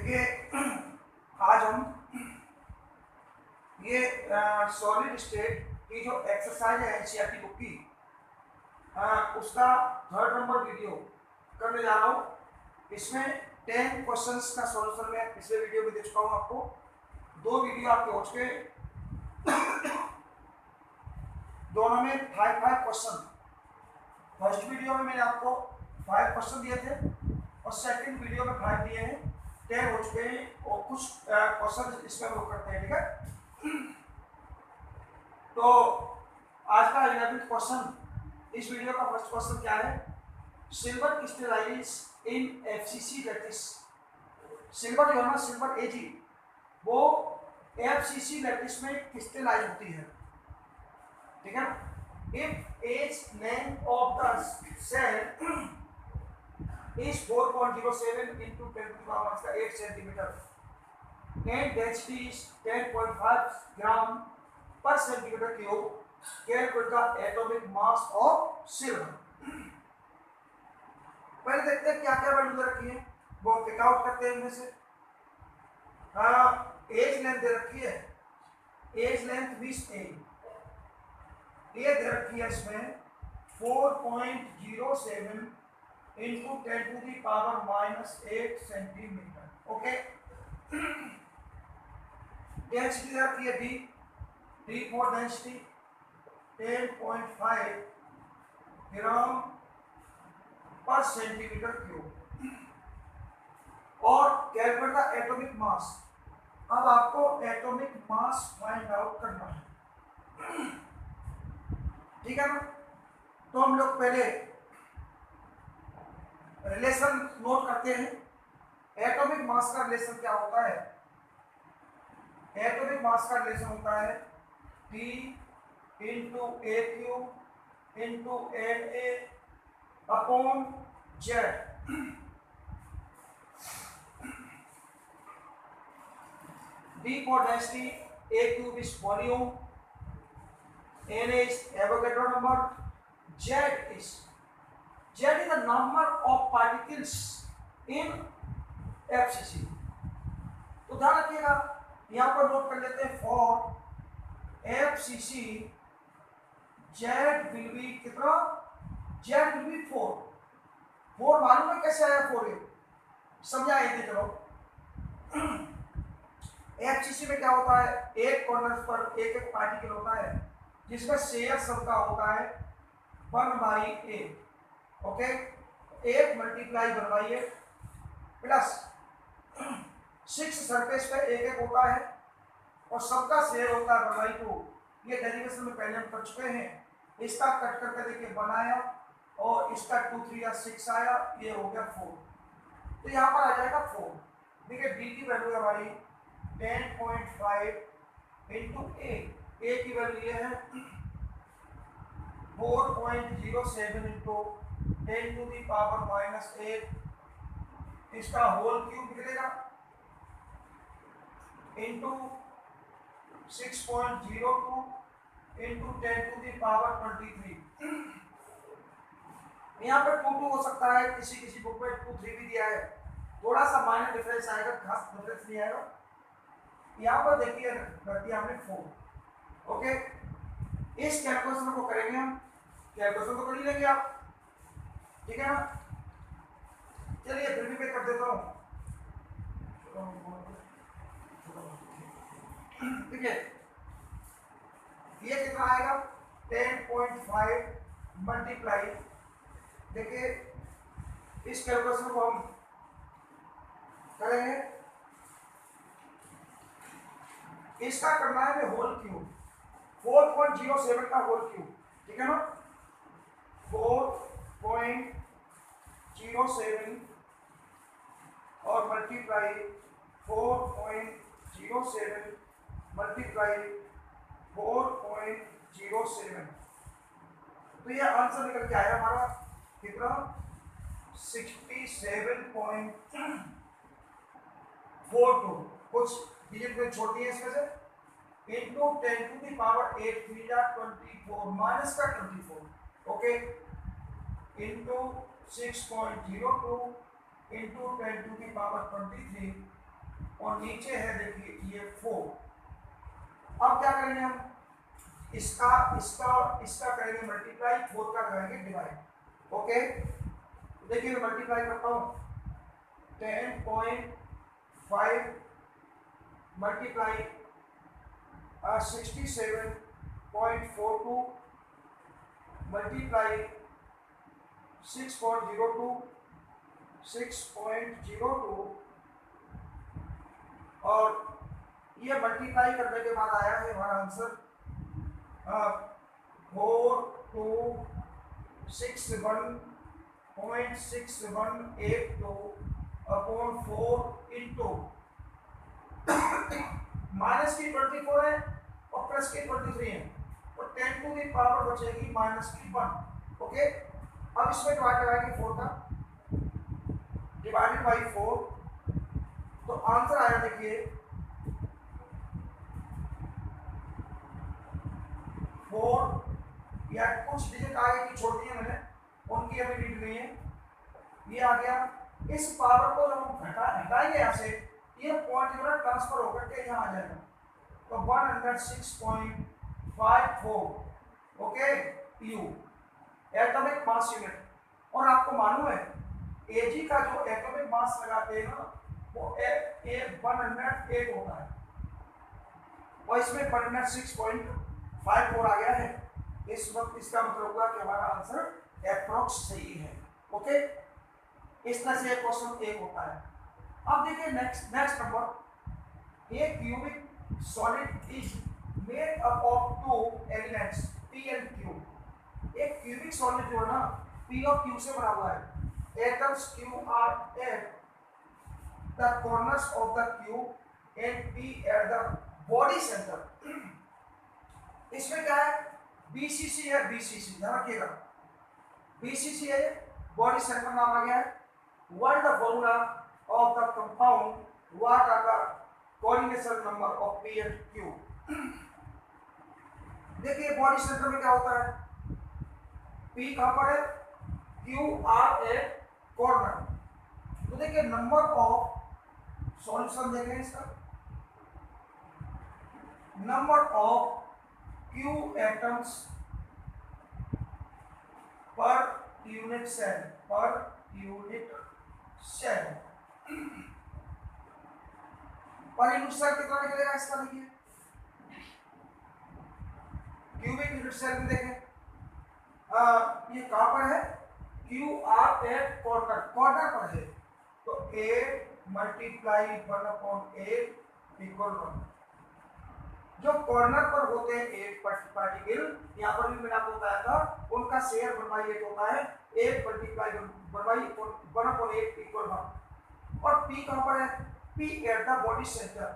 देखिए आज हम ये सॉलिड स्टेट की जो एक्सरसाइज है एनसीईआरटी बुक की उसका 3rd नंबर वीडियो करने जा रहा हूँ। इसमें 10 क्वेश्चंस का सॉल्यूशन मैं पिछले वीडियो में दे चुका हूँ आपको। 2 वीडियो आपके हो चुके, दोनों में 5 क्वेश्चन। फर्स्ट वीडियो में मैंने आपको 5 क्वेश्चन दिए थे और सेकंड वीडियो में 5 दिए हैं, 10 हो चुके हैं और कुछ क्वेश्चन इसमें हम लोग करते हैं। ठीक है, तो आज का 11th क्वेश्चन, इस वीडियो का फर्स्ट क्वेश्चन क्या है? सिल्वर क्रिस्टलाइज इन एफसीसी लैटिस। सिल्वर जो है ना, सिल्वर एजी, वो एफसीसी लैटिस में क्रिस्टलाइज होती है। ठीक है, if age length of the cell is 4.07 into 10 to the power 8 centimeter and density is 10.5 gram per centimeter cube, calculate the atomic mass of silver। पहले देखते हैं क्या क्या वैल्यू दे रखी है, वो पिक आउट करते हैं इनमें से। एज लेंथ दे रखी है, एज लेंथ 20 ये दे रखी है इसमें 4.07 into 10 to the power -8 centimetre. Okay, density दे रखी है D for density 10.5 gram per centimetre cube और कैलकुलेट द एटॉमिक मास। अब आपको एटॉमिक मास फाइंड आउट करना है। ठीक है ना, तो हम लोग पहले रिलेशन नोट करते हैं। एटॉमिक मास का रिलेशन क्या होता है? एटॉमिक मास का रिलेशन होता है T into a cube into N A upon z. D for density, A cube is volume, N is Avogadro number, Z is the number of particles in FCC। तो ध्यान रखिएगा, यहाँ पर note कर लेते हैं for FCC Z will be कितना? Z will be 4 मालूम है कैसे आया 4? ये समझाए थे। चलो, FCC में क्या होता है? एक कॉर्नर पर एक एक पार्टिकल होता है जिसका शेयर सबका होता है 1/a। Okay, 1 multiply 1/a plus 6 surface पे एक एक होता है और सबका शेयर होता है 1/2। ये डेरिवेशन में पहले हम कर चुके हैं। इसका कट करके देखिए 1 आया और इसका 2 3 या 6 आया, ये हो गया 4। तो यहाँ पर आ जाएगा 4। देखिए डी की वैल्यू हमारी 10.5 इंटू ए की वैल्यू ये है 4.07 इंटू 10 टू दी पावर -8, इसका होल क्यूब निकलेगा into 6.02 into 10 to the power 23। यहाँ पर 2 हो सकता है, किसी बुक में 2 3 भी दिया है, थोड़ा सा माइनर डिफरेंस आएगा, खास डिफरेंस नहीं आएगा। यहाँ पर देखिए रख दिया हमने 4। ओके, इस कैलकुलेशन को करेंगे हम। कैलकुलेशन तो कर ही लेंगे आप, ठीक है ना। चलिए फिर भी मैं कर देता हूँ। ठीक है, ये कितना आएगा? 10.5 मल्टीप्लाई, देखिए इस कैलकुलेशन को हम करेंगे, इसका करना है हमें होल क्यूब, 4.07 का होल क्यूब। ठीक है ना, 4.07 और मल्टीप्लाई 4.07 मल्टीप्लाई 4.07, तो ये आंसर निकल के आया हमारा कितना? 67.42। कुछ डिजिट में छोटी है इसमें से, इंटू 10 टू दी पावर 8 3 या 24 माइनस का 24। Okay, into 6.02 into 10 to the power 23 और नीचे है देखिए ये 4। अब क्या करेंगे हम, इसका इसका इसका करेंगे मल्टीप्लाई, 4 का करेंगे डिवाइड। ओके, देखिए मल्टीप्लाई करता हूँ, 10.5 मल्टीप्लाई 67.42 मल्टीप्लाई 6.02 और ये मल्टीप्लाई करने के बाद आया है हमारा आंसर 4261.6182 अपॉन 4 इंटू माइनस की 24 है और प्लस की 23 है, तो 10 टू दी पावर बचेगी माइनस की 1। ओके, अब इसमें डिवाइड कराएंगे 4 का, डिवाइडेड बाई 4, तो आंसर आया देखिए 4 या कुछ डिजिट आगे की छोड़ दी है मैंने, उनकी अभी रीड नहीं है, ये आ गया। इस पावर को जब हम हटाएंगे यहाँ से, ये पॉइंट जो है ट्रांसफर होकर के यहाँ आ जाएगा, तो 106.54 okay you atomic mass unit. और आपको मालूम है एजी का जो एटॉमिक मास लगाते हैं ना, वो 108 होता है, और इसमें 106.54 आ गया है। इस वक्त इसका मतलब होगा कि हमारा आंसर एप्रोक्स सही है। ओके, इस तरह से क्वेश्चन 1 होता है। अब देखिए next number, A cubic solid is made up of 2 elements P and Q. एक क्यूबिक सॉलिड जो है ना, पी और क्यू से बना हुआ है। Atoms Q are at the corners of the cube and P at the body centre. इसमें क्या है, बीसीसी है, बीसीसी ध्यान रखिएगा, बीसीसी है, बॉडी सेंटर नाम आ गया है। What is the formula of the compound, what are the coordination number of P and Q. देखिए बॉडी सेंटर में क्या होता है, पी कहां पर है, क्यू आर ए कॉर्नर। तो देखिए नंबर ऑफ सॉल्यूशन देखें इसका, number of Q atoms per unit cell, per unit cell, per unit cell कितना निकलेगा इसका, देखिए क्यूबिक यूनिट सेल में देखें ये कहां पर है, Q are at corner, corner पर है, तो 8 मल्टीप्लाई 1/8 इक्वल 1। जो कॉर्नर पर होते हैं 8 पार्टिकल, यहाँ पर भी मैंने आपको बताया था, उनका शेयर 1/8 होता है, 8 मल्टीप्लाई 1/8 इक्वल 1। और पी कहां पर है, P at the body centre,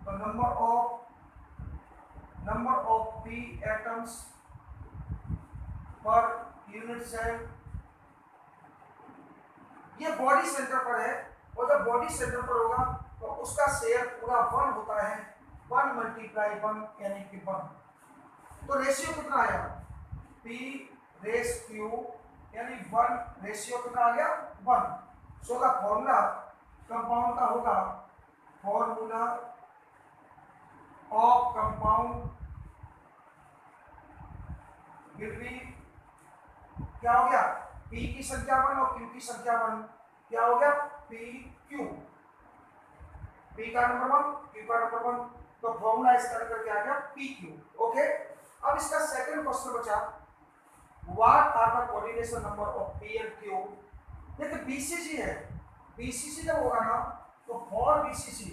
तो number of P atoms per unit cell, ये बॉडी सेंटर पर है, और जब बॉडी सेंटर पर होगा तो उसका शेयर पूरा 1 होता है, 1 मल्टीप्लाई 1 यानी कि 1। तो रेशियो कितना आया, पी रेस क्यू यानी 1 रेशियो कितना आ गया 1। सो द फॉर्मूला कंपाउंड का होगा, formula of compound will be, क्या हो गया, पी की संख्या 1 और क्यू की संख्या 1, क्या हो गया पी क्यू, पी का नंबर 1 क्यू का नंबर 1, तो फॉर्मूला इसका निकल के आ गया पी क्यू। ओके, अब इसका सेकंड क्वेश्चन बचा, what are the coordination number of P and Q. देखिए बीसीसी है, बीसीसी जब होगा ना, तो फॉर बीसीसी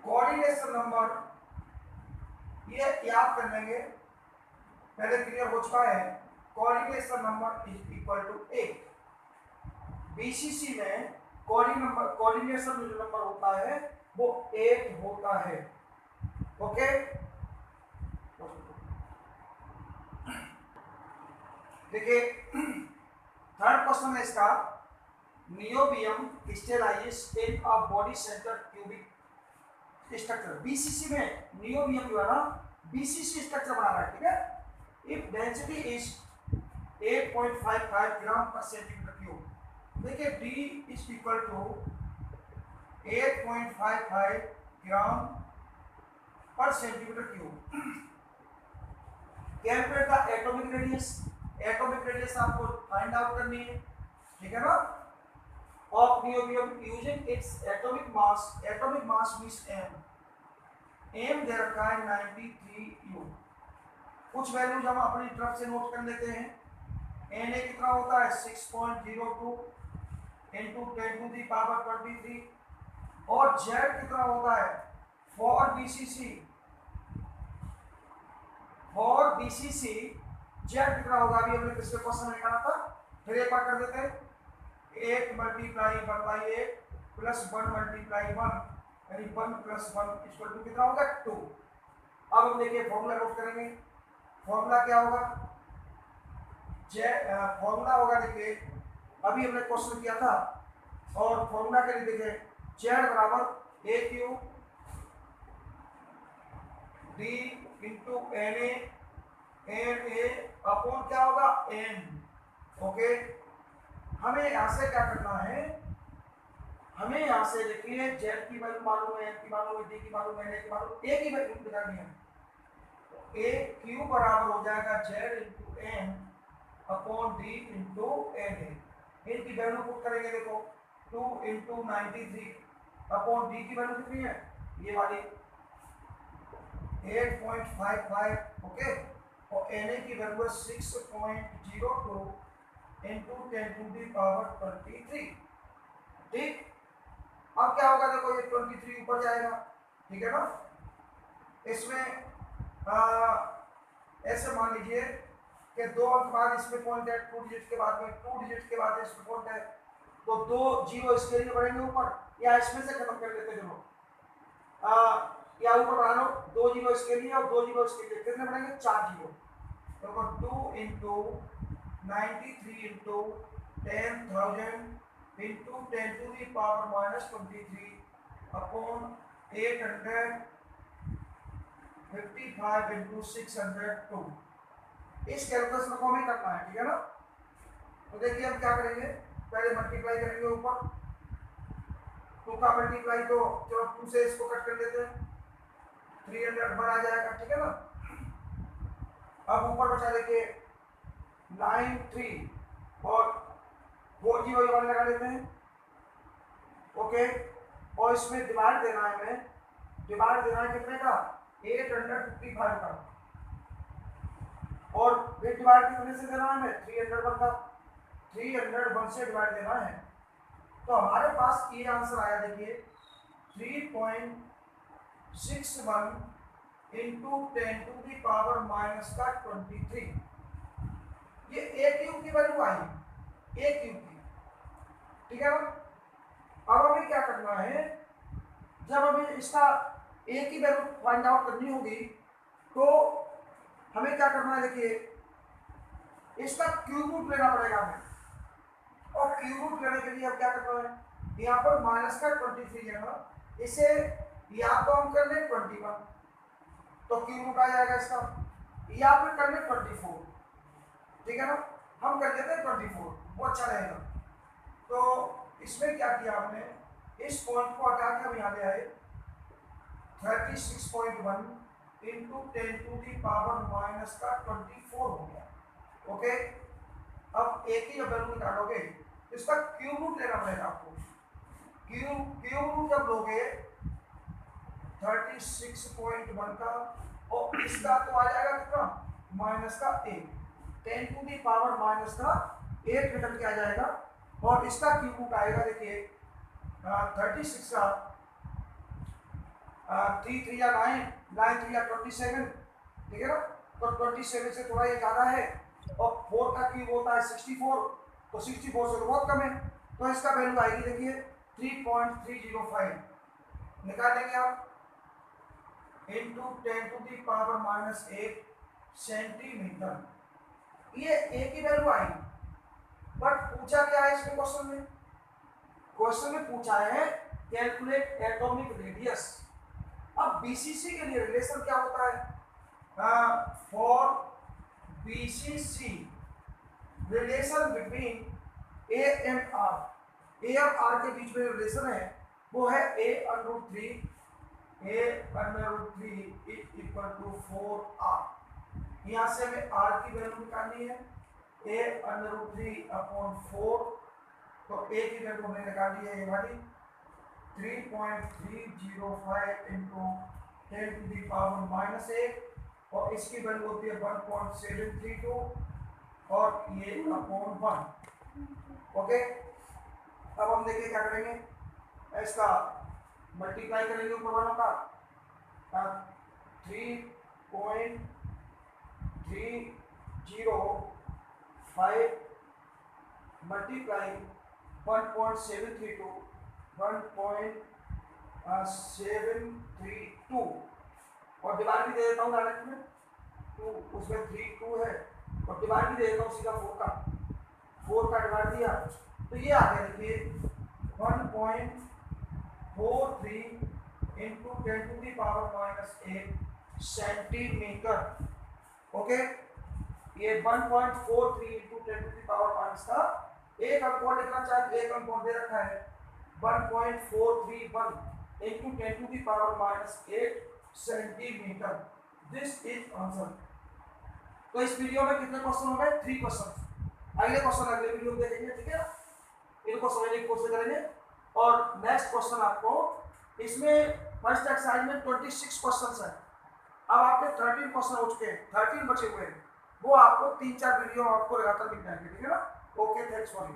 कोऑर्डिनेशन नंबर ये याद कर लेंगे, पहले क्लियर हो चुका है, coordination number is equal to 8। BCC में कोऑर्डिनेशन जो नंबर होता है वो 8 होता है। ओके, देखिए थर्ड क्वेश्चन है इसका, niobium crystallises in a body centre cubic structure. BCC में नियोबियम जो है ना, बीसीसी स्ट्रक्चर बना रहा है, ठीक है। If density is 8.55 gram per centimetre cube, देखिए D is equal to 8.55 gram per centimetre cube. Calculate the atomic radius. Atomic radius आपको फाइंड आउट करनी है, ठीक है ना, of niobium using its atomic mass. Atomic mass means M दे रखा है 93U। कुछ वैल्यूज हम अपनी तरफ से नोट कर लेते हैं। Na कितना होता है 6.02 इंटू 10 टू दी पावर 23 और Z कितना होता है फॉर बीसीसी Z कितना होगा, अभी हमने पिछले क्वेश्चन में निकाला था, फिर एक बार कर देते हैं। 8 मल्टीप्लाई 1/8 प्लस 1 मल्टीप्लाई 1 यानी 1 प्लस 1 इक्वल टू कितना होगा 2। अब हम देखिए फॉर्मूला नोट करेंगे। फॉर्मूला क्या होगा, फॉर्मूला होगा, देखिए अभी हमने क्वेश्चन किया था और फॉर्मूला के लिए देखिए Z बराबर A cube D into N A upon क्या होगा एन। ओके, हमें यहाँ से क्या करना है, हमें यहाँ से देखिए Z की वैल्यू मालूम है, N की मालूम है, D की मालूम है, N की मालूम है, A की वैल्यू निकालनी है। ए क्यू बराबर हो जाएगा Z into n upon d into N a. इनकी वैल्यू पुट करेंगे, देखो 2 इंटू 93 अपॉन डी की वैल्यू कितनी है ये वाली 8.55, ओके, और एन ए की वैल्यू है 6.02 इंटू 10 टू दी पावर 23। ठीक, अब क्या होगा, देखो ये 23 ऊपर जाएगा, ठीक है ना। इसमें ऐसे मान लीजिए कि 2 अंक बाद इसमें पॉइंट है, 2 डिजिट के बाद में 2 डिजिट के बाद इसमें पॉइंट है, तो 2 जीरो इसके लिए बढ़ेंगे ऊपर, या इसमें से खत्म कर लेते चलो, या ऊपर बढ़ा लो 2 जीरो इसके लिए और 2 जीरो इसके लिए, कितने बढ़ेंगे 4 जीरो। तो 2 into 93 into 10,000 into 10 to the power minus 23 upon 855 into 602। इस कैलकुलेशन को हमें करना है, ठीक है ना। तो देखिए हम क्या करेंगे, पहले मल्टीप्लाई करेंगे ऊपर 2 का मल्टीप्लाई, तो चलो 2 से इसको कट कर देते हैं, 300 बार आ जाएगा, ठीक है ना। अब ऊपर बचा देखिए 93 और 4 जीरो वाले लगा देते हैं, ओके, और इसमें डिवाइड देना है, हमें डिवाइड देना है कितने का 855 का, और फिर डिवाइड कितने से देना है हमें 301 का, 301 से डिवाइड देना है। तो हमारे पास ये आंसर आया, देखिए 3.61 into 10 to the power minus का 23। ये ए क्यूब की वैल्यू आई, ए क्यूब की, ठीक है ना। अब हमें क्या करना है, जब हमें इसका ए की वैल्यू फाइंड आउट करनी होगी तो हमें क्या करना है, देखिए इसका क्यूब रूट लेना पड़ेगा हमें, और क्यूब रूट लेने के लिए अब क्या करना है, यहाँ पर माइनस का 23 लेना, इसे या तो हम कर लें 21 तो क्यूब रूट आ जाएगा इसका, या फिर कर लें 24, ठीक है ना। हम कर लेते हैं 24, वो अच्छा रहेगा। तो इसमें क्या किया हमने, इस पॉइंट को हटा के हम यहाँ ले आए 36.1 into 10 to the power minus का 24 हो गया, ओके। अब एक ही जब वैल्यू निकालोगे तो इसका क्यूब रूट लेना पड़ेगा आपको। क्यूब रूट जब लोगे 36.1 का, और इसका तो आ जाएगा कितना माइनस का 8, 10 टू दी पावर माइनस का 8 निकल के आ जाएगा, और इसका क्यूब रूट आएगा, देखिए 36 का 3 3 या 9 9 3 या 27, ठीक है ना। तो 27 से थोड़ा ये ज़्यादा है, और 4 का क्यूब होता है 64, तो 64 से तो बहुत कम है, तो इसका वैल्यू आएगी, देखिए 3.305 निकालेंगे आप into 10 to the power minus 8 centimetre. ये ए की वैल्यू आई, बट पूछा क्या है इसमें क्वेश्चन में, क्वेश्चन में पूछा है कैलकुलेट एटॉमिक रेडियस। अब बीसीसी के लिए रिलेशन क्या होता है, for BCC relation between A and R, A और आर के बीच में रिलेशन है वो है a√3 is equal to 4r। यहाँ से हमें r की वैल्यू निकालनी है, a√3/4, तो a की वैल्यू हमने निकाली है ये वाली 3.305 इंटू 10⁻⁻8, और इसकी वैल्यू होती है 1.732 और ये अपॉन 1। ओके, अब हम देखिए क्या करेंगे, इसका मल्टीप्लाई करेंगे ऊपर वालों का 3.305 मल्टीप्लाई 1.732 1.732 और डिवाइड भी दे देता हूँ डायरेक्ट में, 2 उसमें 3 2 है और डिवाइड भी दे देता हूँ सीधा 4 का डिवाइड दिया, तो ये आ गया देखिए 1.43 इंटू 10⁻⁻8 सेंटीमीटर। ओके, ये 1.43 इंटू 10⁻⁻, का एक अंक और लिखना चाहे तो एक अंक और दे रखा है 1.431 into 10⁻⁻8 centimetre. This is answer. तो इस वीडियो में कितने क्वेश्चन हो गए? 3 क्वेश्चन। अगले क्वेश्चन अगले वीडियो में देखेंगे, ठीक है ना, इनको समझने की कोशिश करेंगे। और नेक्स्ट क्वेश्चन आपको इसमें फर्स्ट एक्सरसाइज में 26 क्वेश्चन है, अब आपके 13 क्वेश्चन हो चुके हैं, 13 बचे हुए हैं, वो आपको 3-4 वीडियो आपको लगातार मिल जाएंगे, ठीक है ना। Okay, thanks for you.